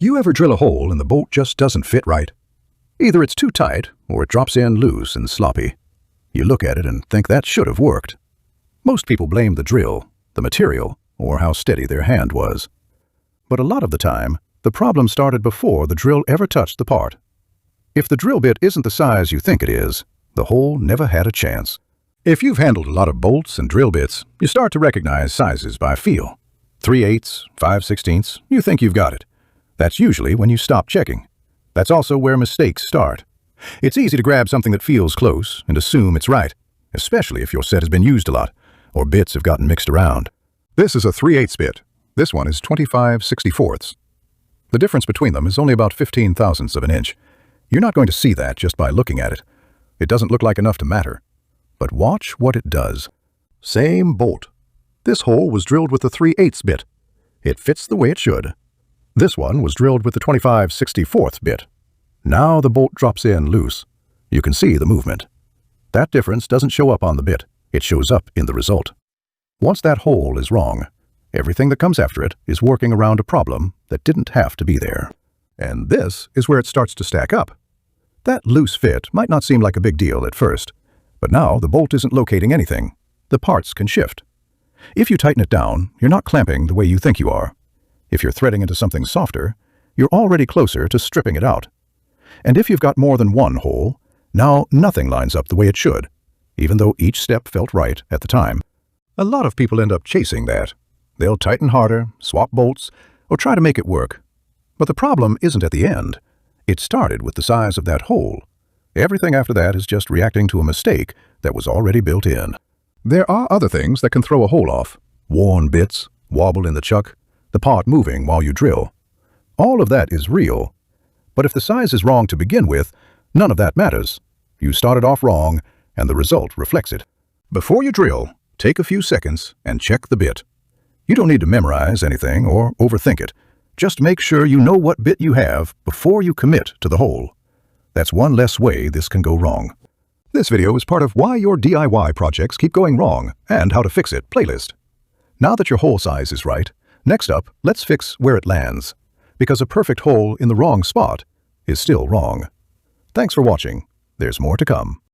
You ever drill a hole and the bolt just doesn't fit right? Either it's too tight or it drops in loose and sloppy. You look at it and think that should have worked. Most people blame the drill, the material, or how steady their hand was. But a lot of the time, the problem started before the drill ever touched the part. If the drill bit isn't the size you think it is, the hole never had a chance. If you've handled a lot of bolts and drill bits, you start to recognize sizes by feel. 3/8, 5/16, you think you've got it. That's usually when you stop checking. That's also where mistakes start. It's easy to grab something that feels close and assume it's right, especially if your set has been used a lot, or bits have gotten mixed around. This is a 3/8 bit. This one is 25/64. The difference between them is only about 15 thousandths of an inch. You're not going to see that just by looking at it. It doesn't look like enough to matter. But watch what it does. Same bolt. This hole was drilled with the 3/8 bit. It fits the way it should. This one was drilled with the 25/64 bit. Now the bolt drops in loose. You can see the movement. That difference doesn't show up on the bit. It shows up in the result. Once that hole is wrong, everything that comes after it is working around a problem that didn't have to be there. And this is where it starts to stack up. That loose fit might not seem like a big deal at first, but now the bolt isn't locating anything. The parts can shift. If you tighten it down, you're not clamping the way you think you are. If you're threading into something softer, you're already closer to stripping it out. And if you've got more than one hole, now nothing lines up the way it should, even though each step felt right at the time. A lot of people end up chasing that. They'll tighten harder, swap bolts, or try to make it work. But the problem isn't at the end. It started with the size of that hole. Everything after that is just reacting to a mistake that was already built in. There are other things that can throw a hole off. Worn bits, wobble in the chuck, the part moving while you drill. All of that is real. But if the size is wrong to begin with, none of that matters. You started off wrong, and the result reflects it. Before you drill, take a few seconds and check the bit. You don't need to memorize anything or overthink it. Just make sure you know what bit you have before you commit to the hole. That's one less way this can go wrong. This video is part of Why Your DIY Projects Keep Going Wrong and How to Fix It playlist. Now that your hole size is right, next up, let's fix where it lands. Because a perfect hole in the wrong spot is still wrong. Thanks for watching. There's more to come.